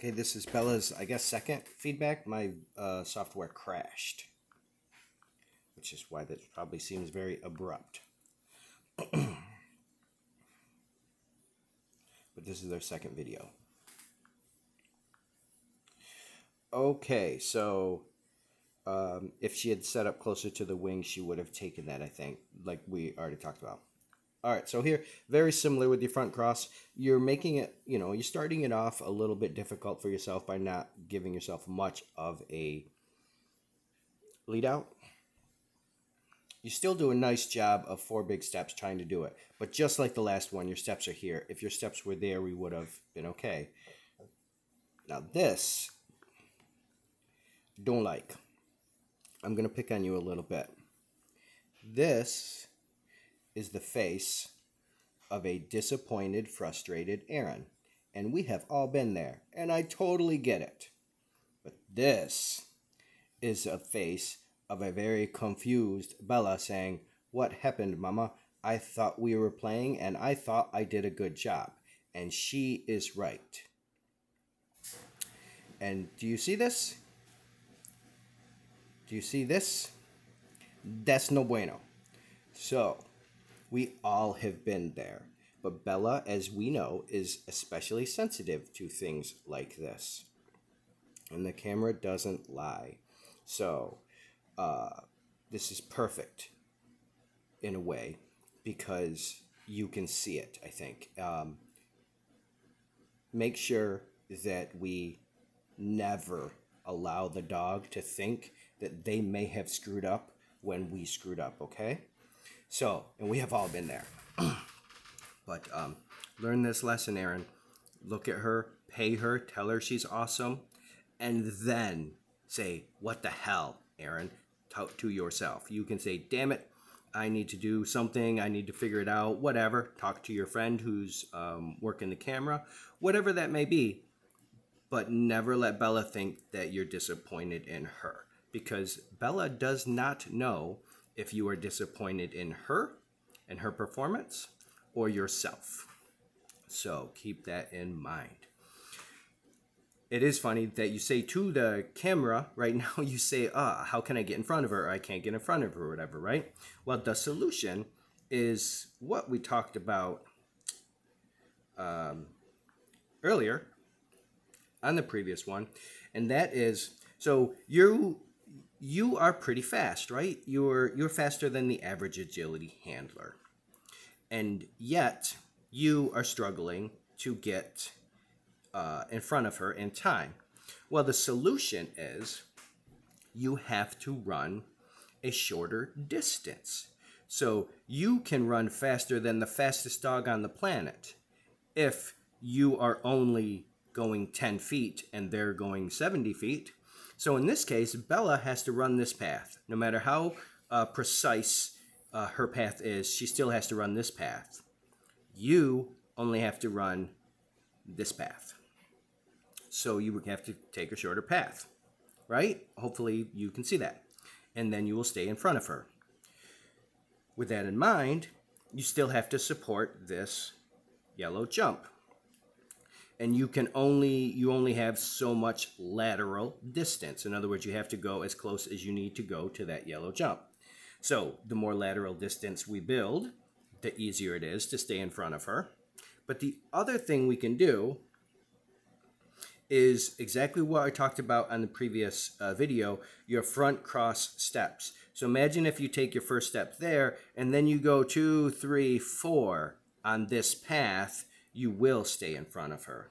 Okay, this is Bella's, I guess, second feedback. My software crashed, which is why that probably seems very abrupt. But this is their second video. Okay, so if she had set up closer to the wing, she would have taken that, I think, like we already talked about. All right, so here, very similar with your front cross. You're making it, you're starting it off a little bit difficult for yourself by not giving yourself much of a lead out. You still do a nice job of 4 big steps trying to do it. But just like the last one, your steps are here. If your steps were there, we would have been okay. Now this, don't like. I'm going to pick on you a little bit. This is the face of a disappointed, frustrated Aaron. And we have all been there. And I totally get it. But this is a face of a very confused Bella saying, "What happened, Mama? I thought we were playing and I thought I did a good job." And she is right. And do you see this? Do you see this? That's no bueno. So, we all have been there. But Bella, as we know, is especially sensitive to things like this. And the camera doesn't lie. So, this is perfect in a way because you can see it, I think. Make sure that we never allow the dog to think that they may have screwed up when we screwed up, okay? So, and we have all been there. But learn this lesson, Aaron. Look at her, pay her, tell her she's awesome, and then say, "What the hell, Aaron?" to yourself. You can say, "Damn it, I need to do something. I need to figure it out," whatever. Talk to your friend who's working the camera, whatever that may be. But never let Bella think that you're disappointed in her, because Bella does not know if you are disappointed in her and her performance or yourself. So keep that in mind. It is funny that you say to the camera right now, you say, how can I get in front of her? Or I can't get in front of her or whatever, right? Well, the solution is what we talked about earlier on the previous one. And that is, so you are pretty fast, right? You're faster than the average agility handler. And yet you are struggling to get in front of her in time. Well, the solution is you have to run a shorter distance. So you can run faster than the fastest dog on the planet if you are only going 10 feet and they're going 70 feet. So in this case, Bella has to run this path. No matter how precise her path is, she still has to run this path. You only have to run this path. So you would have to take a shorter path, right? Hopefully you can see that. And then you will stay in front of her. With that in mind, you still have to support this yellow jump. And you only have so much lateral distance. In other words, you have to go as close as you need to go to that yellow jump. So the more lateral distance we build, the easier it is to stay in front of her. But the other thing we can do is exactly what I talked about on the previous video, your front cross steps. So imagine if you take your first step there, and then you go 2, 3, 4 on this path, you will stay in front of her.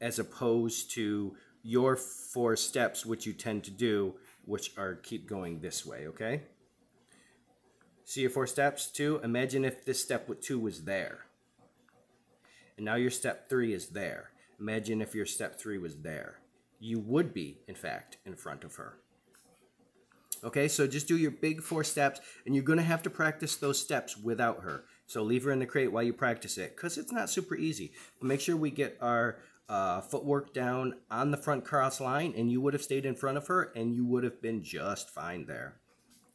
As opposed to your 4 steps, which you tend to do, which are keep going this way, okay? See your 4 steps? 2, imagine if this step with 2 was there. And now your step 3 is there. Imagine if your step 3 was there. You would be, in fact, in front of her. Okay, so just do your big 4 steps, and you're going to have to practice those steps without her. So leave her in the crate while you practice it, because it's not super easy. But make sure we get our footwork down on the front cross line, and you would have stayed in front of her, and you would have been just fine there.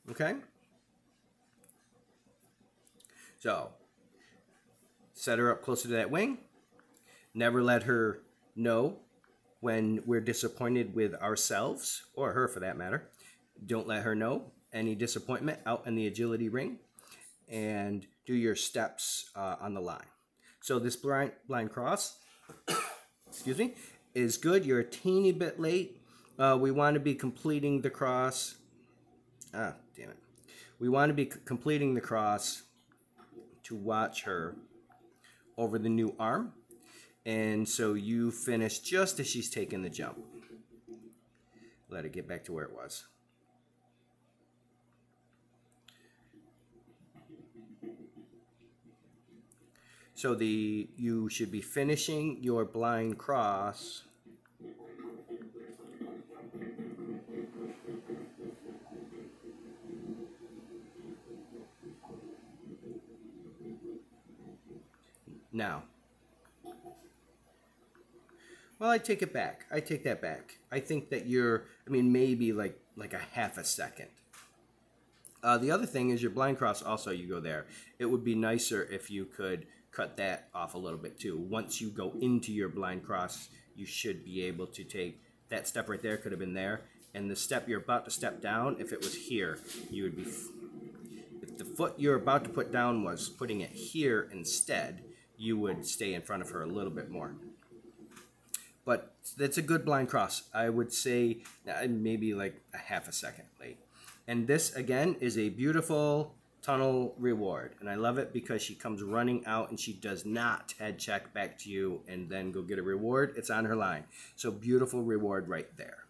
Okay? So, set her up closer to that wing. Never let her know when we're disappointed with ourselves, or her for that matter. Don't let her know any disappointment out in the agility ring, and do your steps on the line. So this blind cross, excuse me, is good. You're a teeny bit late. We want to be completing the cross. Damn it. We want to be completing the cross to watch her over the new arm. And so you finish just as she's taking the jump. Let it get back to where it was. So you should be finishing your blind cross now. Well, I take it back. I take that back. I think that maybe like a half a second. The other thing is your blind cross also, you go there. It would be nicer if you could cut that off a little bit too. Once you go into your blind cross, you should be able to take that step right there, could have been there. And the step you're about to step down, if it was here, you would be, if the foot you're about to put down was putting it here instead, you would stay in front of her a little bit more. But that's a good blind cross. I would say maybe like a half a second late. And this, again, is a beautiful tunnel reward. And I love it because she comes running out and she does not head check back to you and then go get a reward. It's on her line. So beautiful reward right there.